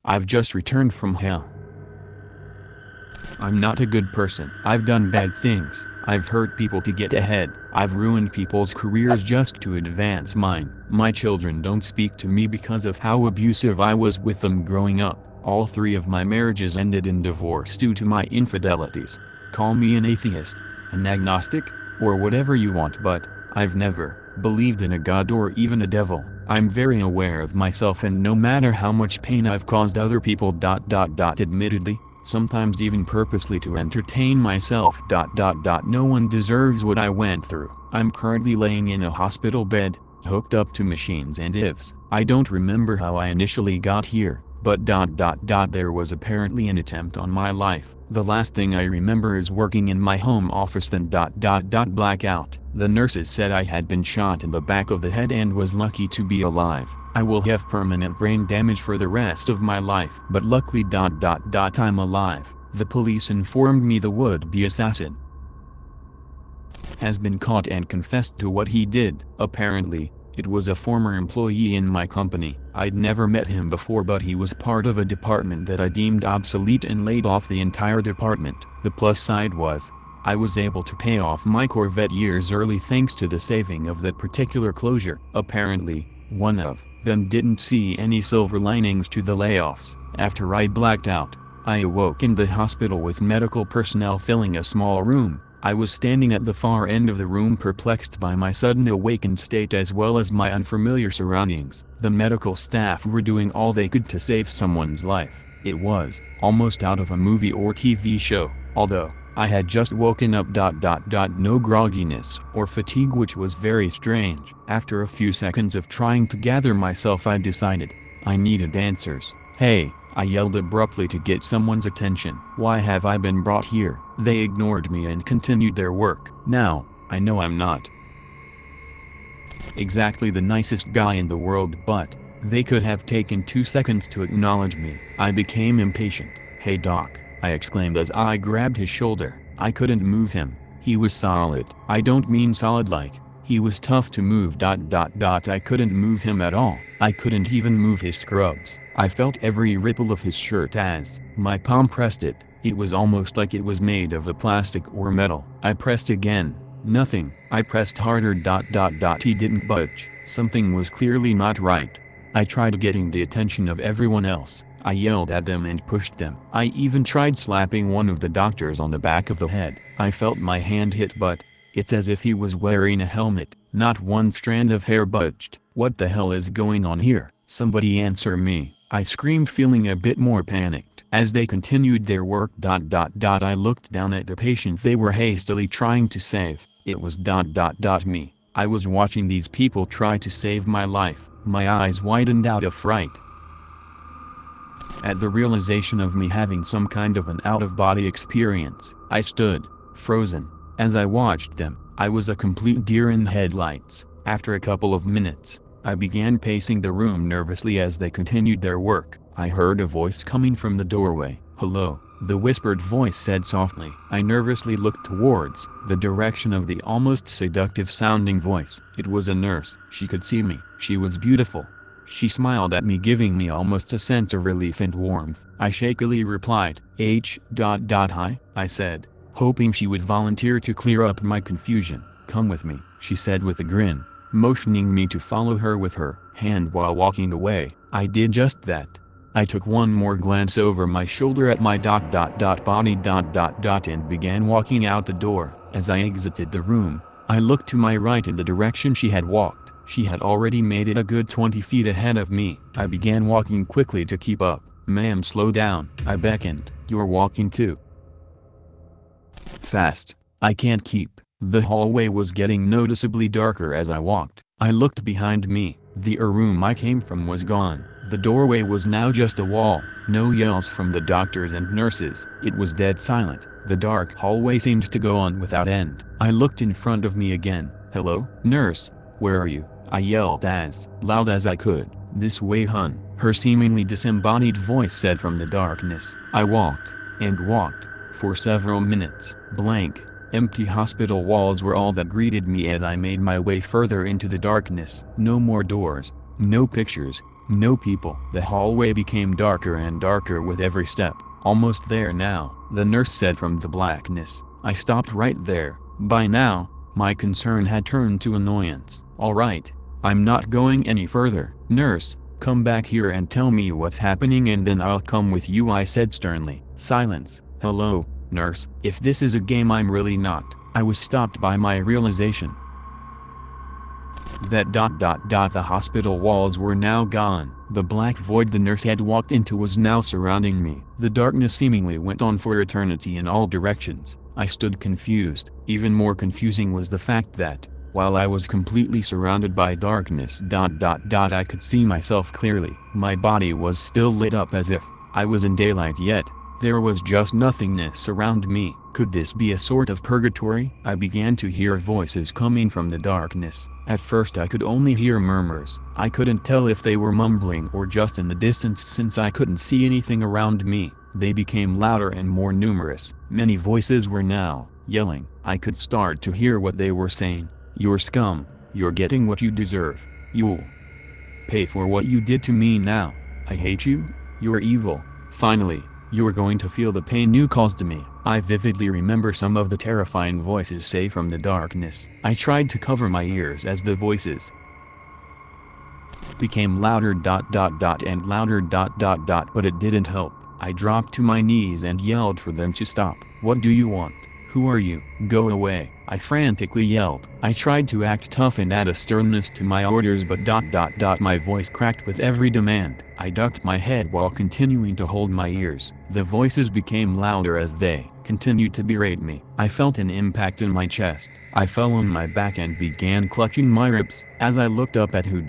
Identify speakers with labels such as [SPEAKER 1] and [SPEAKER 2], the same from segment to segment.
[SPEAKER 1] I've just returned from hell. I'm not a good person. I've done bad things. I've hurt people to get ahead. I've ruined people's careers just to advance mine. My children don't speak to me because of how abusive I was with them growing up. All 3 of my marriages ended in divorce due to my infidelities. Call me an atheist, an agnostic, or whatever you want, but I've never believed in a god or even a devil. I'm very aware of myself, and no matter how much pain I've caused other people admittedly, sometimes even purposely to entertain myself no one deserves what I went through. I'm currently laying in a hospital bed, hooked up to machines and ifs. I don't remember how I initially got here, but there was apparently an attempt on my life. The last thing I remember is working in my home office, then blackout. The nurses said I had been shot in the back of the head and was lucky to be alive. I will have permanent brain damage for the rest of my life, but luckily I'm alive. The police informed me the would-be assassin has been caught and confessed to what he did. Apparently, it was a former employee in my company. I'd never met him before, but he was part of a department that I deemed obsolete and laid off the entire department. The plus side was, I was able to pay off my Corvette years early thanks to the saving of that particular closure. Apparently, one of them didn't see any silver linings to the layoffs. After I blacked out, I awoke in the hospital with medical personnel filling a small room. I was standing at the far end of the room, perplexed by my sudden awakened state as well as my unfamiliar surroundings. The medical staff were doing all they could to save someone's life. It was almost out of a movie or TV show, although I had just woken up. No grogginess or fatigue, which was very strange. After a few seconds of trying to gather myself, I decided I needed answers. "Hey," I yelled abruptly to get someone's attention. "Why have I been brought here?" They ignored me and continued their work. Now, I know I'm not exactly the nicest guy in the world, but they could have taken 2 seconds to acknowledge me. I became impatient. "Hey doc," I exclaimed as I grabbed his shoulder. I couldn't move him. He was solid. I don't mean solid like he was tough to move. I couldn't move him at all. I couldn't even move his scrubs. I felt every ripple of his shirt as my palm pressed it. It was almost like it was made of a plastic or metal. I pressed again. Nothing. I pressed harder. He didn't budge. Something was clearly not right. I tried getting the attention of everyone else. I yelled at them and pushed them. I even tried slapping one of the doctors on the back of the head. I felt my hand hit, but it's as if he was wearing a helmet. Not one strand of hair budged. What the hell is going on here? Somebody answer me, I screamed, feeling a bit more panicked. As they continued their work. I looked down at the patient they were hastily trying to save. It was me. I was watching these people try to save my life. My eyes widened out of fright at the realization of me having some kind of an out-of-body experience. I stood, frozen, as I watched them. I was a complete deer in the headlights. After a couple of minutes, I began pacing the room nervously as they continued their work. I heard a voice coming from the doorway. "Hello," the whispered voice said softly. I nervously looked towards the direction of the almost seductive-sounding voice. It was a nurse. She could see me. She was beautiful. She smiled at me, giving me almost a sense of relief and warmth. I shakily replied, "Hi," I said, hoping she would volunteer to clear up my confusion. "Come with me," she said with a grin, motioning me to follow her with her hand while walking away. I did just that. I took one more glance over my shoulder at my body and began walking out the door. As I exited the room, I looked to my right in the direction she had walked. She had already made it a good 20 feet ahead of me. I began walking quickly to keep up. "Ma'am, slow down," I beckoned. "You're walking too fast. I can't keep." The hallway was getting noticeably darker as I walked. I looked behind me. The room I came from was gone. The doorway was now just a wall. No yells from the doctors and nurses. It was dead silent. The dark hallway seemed to go on without end. I looked in front of me again. "Hello, nurse, where are you?" I yelled as loud as I could. "This way, hun," her seemingly disembodied voice said from the darkness. I walked, and walked, for several minutes. Blank, empty hospital walls were all that greeted me as I made my way further into the darkness. No more doors, no pictures, No people. The hallway became darker and darker with every step. Almost there now, the nurse said from the blackness. I stopped right there. By now, my concern had turned to annoyance. Alright, I'm not going any further. Nurse, come back here and tell me what's happening and then I'll come with you, I said sternly. Silence. Hello, nurse. If this is a game, I'm really not. I was stopped by my realization that the hospital walls were now gone. The black void the nurse had walked into was now surrounding me. The darkness seemingly went on for eternity in all directions. I stood confused. Even more confusing was the fact that, while I was completely surrounded by darkness, I could see myself clearly. My body was still lit up as if I was in daylight, yet there was just nothingness around me. Could this be a sort of purgatory? I began to hear voices coming from the darkness. At first I could only hear murmurs. I couldn't tell if they were mumbling or just in the distance since I couldn't see anything around me. They became louder and more numerous. Many voices were now yelling. I could start to hear what they were saying. You're scum. You're getting what you deserve. You'll pay for what you did to me now. I hate you. You're evil. Finally, you're going to feel the pain you caused to me. I vividly remember some of the terrifying voices say from the darkness. I tried to cover my ears as the voices became louder and louder but it didn't help. I dropped to my knees and yelled for them to stop. What do you want? Who are you? Go away, I frantically yelled. I tried to act tough and add a sternness to my orders but my voice cracked with every demand. I ducked my head while continuing to hold my ears. The voices became louder as they continued to berate me. I felt an impact in my chest. I fell on my back and began clutching my ribs. As I looked up at who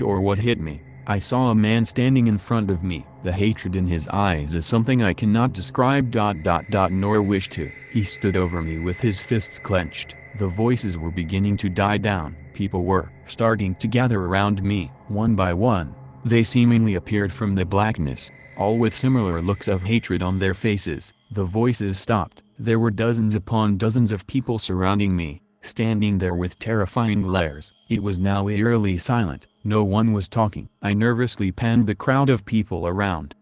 [SPEAKER 1] or what hit me, I saw a man standing in front of me. The hatred in his eyes is something I cannot describe nor wish to. He stood over me with his fists clenched. The voices were beginning to die down. People were starting to gather around me. One by one, they seemingly appeared from the blackness, all with similar looks of hatred on their faces. The voices stopped. There were dozens upon dozens of people surrounding me, standing there with terrifying glares. It was now eerily silent. No one was talking. I nervously panned the crowd of people around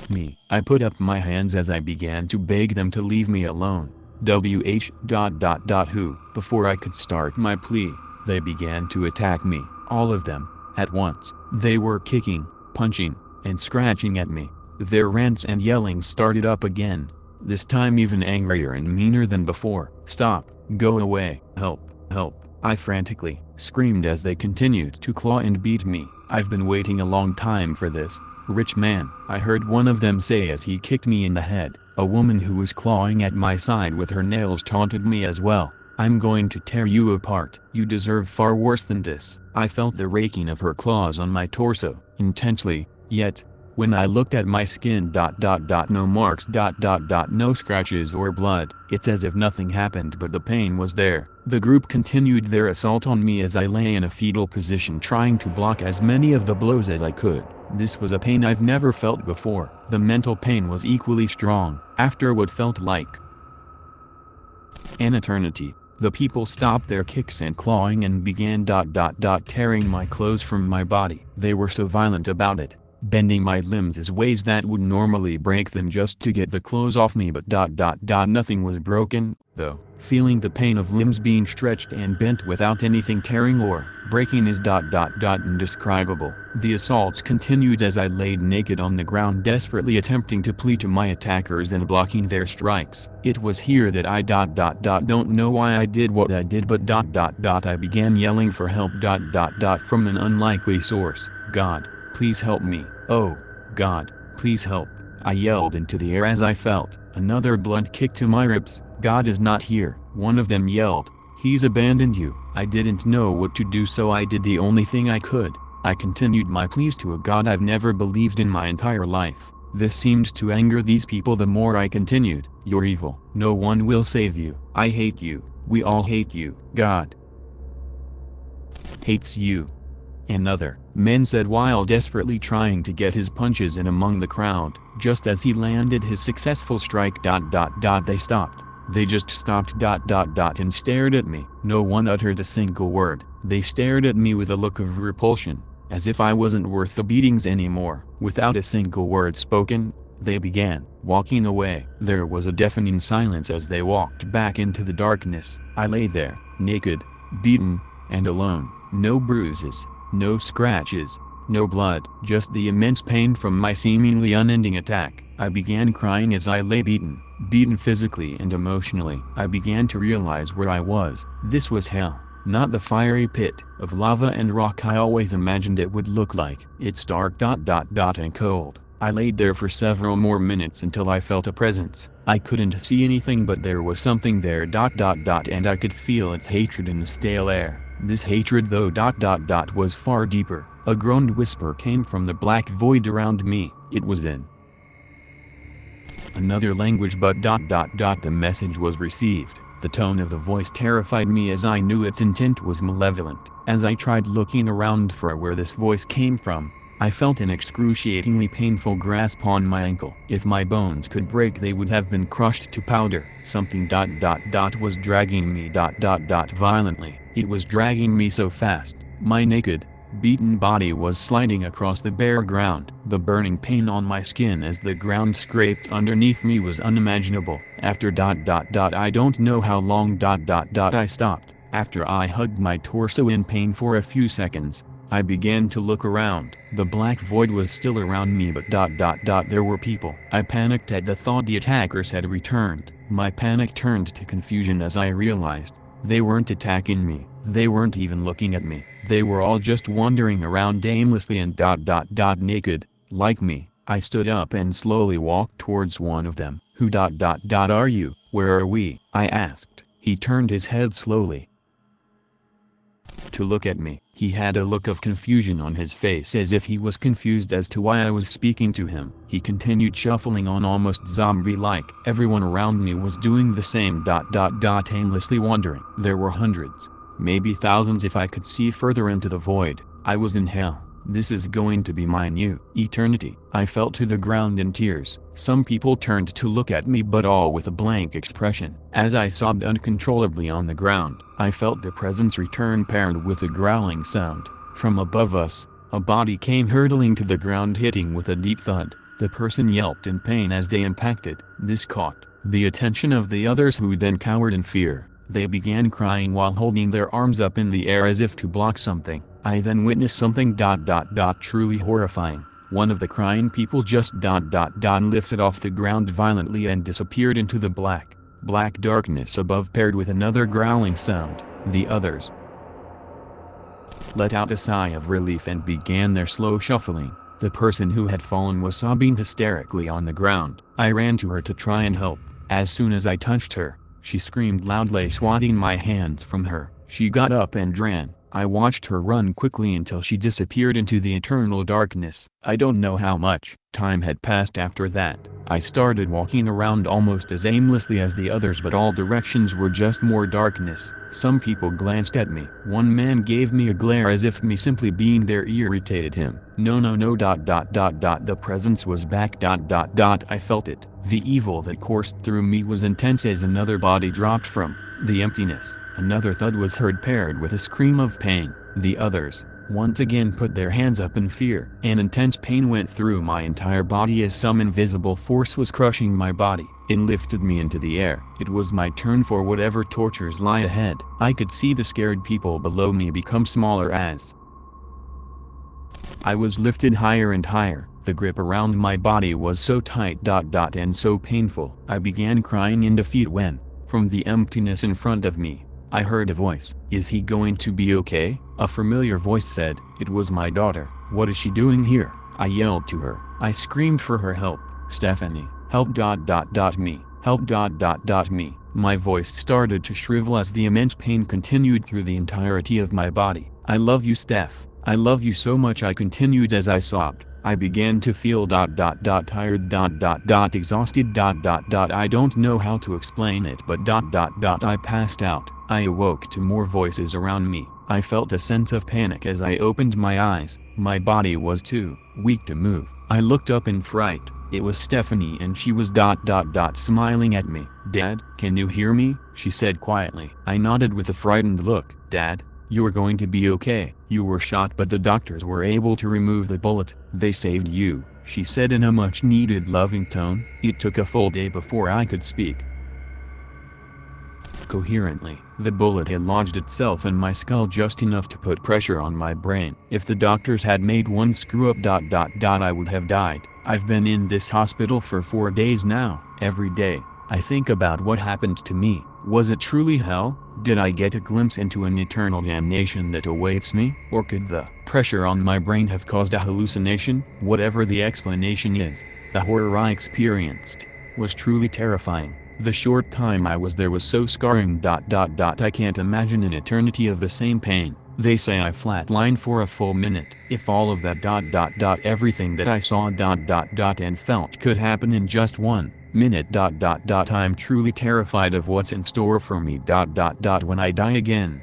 [SPEAKER 1] me. I put up my hands as I began to beg them to leave me alone. Who? Before I could start my plea, they began to attack me, all of them, at once. They were kicking, punching, and scratching at me. Their rants and yelling started up again, this time even angrier and meaner than before. Stop, go away, help, help, I frantically screamed as they continued to claw and beat me. I've been waiting a long time for this, rich man, I heard one of them say as he kicked me in the head. A woman who was clawing at my side with her nails taunted me as well. I'm going to tear you apart. You deserve far worse than this. I felt the raking of her claws on my torso, intensely, yet, when I looked at my skin no marks no scratches or blood. It's as if nothing happened but the pain was there. The group continued their assault on me as I lay in a fetal position trying to block as many of the blows as I could. This was a pain I've never felt before. The mental pain was equally strong. After what felt like an eternity, the people stopped their kicks and clawing and began tearing my clothes from my body. They were so violent about it, bending my limbs as ways that would normally break them just to get the clothes off me, but nothing was broken, though. Feeling the pain of limbs being stretched and bent without anything tearing or breaking is indescribable. The assaults continued as I laid naked on the ground, desperately attempting to plead to my attackers and blocking their strikes. It was here that I don't know why I did what I did, but I began yelling for help from an unlikely source. God, please help me. Oh, God, please help. I yelled into the air as I felt another blunt kick to my ribs. God is not here, one of them yelled. He's abandoned you. I didn't know what to do, so I did the only thing I could. I continued my pleas to a God I've never believed in my entire life. This seemed to anger these people the more I continued. You're evil. No one will save you. I hate you. We all hate you. God hates you. Another man said while desperately trying to get his punches in among the crowd. Just as he landed his successful strike they stopped. They just stopped and stared at me. No one uttered a single word. They stared at me with a look of repulsion. as if I wasn't worth the beatings anymore. Without a single word spoken, they began walking away. There was a deafening silence as they walked back into the darkness. I lay there, naked, beaten, and alone. No bruises, no scratches, no blood, just the immense pain from my seemingly unending attack. I began crying as I lay beaten physically and emotionally. I began to realize where I was. This was hell, not the fiery pit of lava and rock I always imagined it would look like. It's dark and cold. I laid there for several more minutes until I felt a presence. I couldn't see anything, but there was something there and I could feel its hatred in the stale air. This hatred though was far deeper. A groaned whisper came from the black void around me. It was in another language, but the message was received. The tone of the voice terrified me as I knew its intent was malevolent. As I tried looking around for where this voice came from, I felt an excruciatingly painful grasp on my ankle. If my bones could break, they would have been crushed to powder. Something was dragging me violently. It was dragging me so fast, my naked, beaten body was sliding across the bare ground. The burning pain on my skin as the ground scraped underneath me was unimaginable. After I don't know how long I stopped. After I hugged my torso in pain for a few seconds, I began to look around. The black void was still around me, but there were people. I panicked at the thought the attackers had returned. My panic turned to confusion as I realized they weren't attacking me. They weren't even looking at me. They were all just wandering around aimlessly and naked, like me. I stood up and slowly walked towards one of them. Who are you? Where are we? I asked. He turned his head slowly to look at me. He had a look of confusion on his face, as if he was confused as to why I was speaking to him. He continued shuffling on, almost zombie-like. Everyone around me was doing the same aimlessly wandering. There were hundreds, maybe thousands if I could see further into the void. I was in hell. This is going to be my new eternity. I fell to the ground in tears. Some people turned to look at me, but all with a blank expression. As I sobbed uncontrollably on the ground, I felt the presence return, paired with a growling sound. From above us, a body came hurtling to the ground, hitting with a deep thud. The person yelped in pain as they impacted. This caught the attention of the others, who then cowered in fear. They began crying while holding their arms up in the air as if to block something. I then witnessed something truly horrifying. One of the crying people just lifted off the ground violently and disappeared into the black darkness above, paired with another growling sound. The others let out a sigh of relief and began their slow shuffling. The person who had fallen was sobbing hysterically on the ground. I ran to her to try and help. As soon as I touched her, she screamed loudly, swatting my hands from her. She got up and ran. I watched her run quickly until she disappeared into the eternal darkness. I don't know how much time had passed after that. I started walking around almost as aimlessly as the others, but all directions were just more darkness. Some people glanced at me. One man gave me a glare as if me simply being there irritated him. No. The presence was back. I felt it. The evil that coursed through me was intense as another body dropped from the emptiness. Another thud was heard, paired with a scream of pain. The others once again put their hands up in fear. An intense pain went through my entire body as some invisible force was crushing my body. It lifted me into the air. It was my turn for whatever tortures lie ahead. I could see the scared people below me become smaller as I was lifted higher and higher. The grip around my body was so tight and so painful. I began crying in defeat when, from the emptiness in front of me, I heard a voice. "Is he going to be okay?" A familiar voice said. It was my daughter. "What is she doing here?" I yelled to her. I screamed for her help. "Stephanie, help me, help me." My voice started to shrivel as the immense pain continued through the entirety of my body. "I love you, Steph. I love you so much," I continued as I sobbed. I began to feel tired, exhausted, I don't know how to explain it, but I passed out. I awoke to more voices around me. I felt a sense of panic as I opened my eyes. My body was too weak to move. I looked up in fright. It was Stephanie, and she was smiling at me. "Dad, can you hear me?" she said quietly. I nodded with a frightened look. "Dad, You're going to be okay. You were shot but the doctors were able to remove the bullet. They saved you," she said in a much-needed loving tone. It took a full day before I could speak coherently. The bullet had lodged itself in my skull just enough to put pressure on my brain. If the doctors had made one screw-up ... I would have died. I've been in this hospital for 4 days now. Every day, I think about what happened to me. Was it truly hell? Did I get a glimpse into an eternal damnation that awaits me? Or could the pressure on my brain have caused a hallucination? Whatever the explanation is, the horror I experienced was truly terrifying. The short time I was there was so scarring ... I can't imagine an eternity of the same pain. They say I flatlined for a full minute. If all of that ... everything that I saw ... and felt could happen in just 1 minute ... I'm truly terrified of what's in store for me ... when I die again.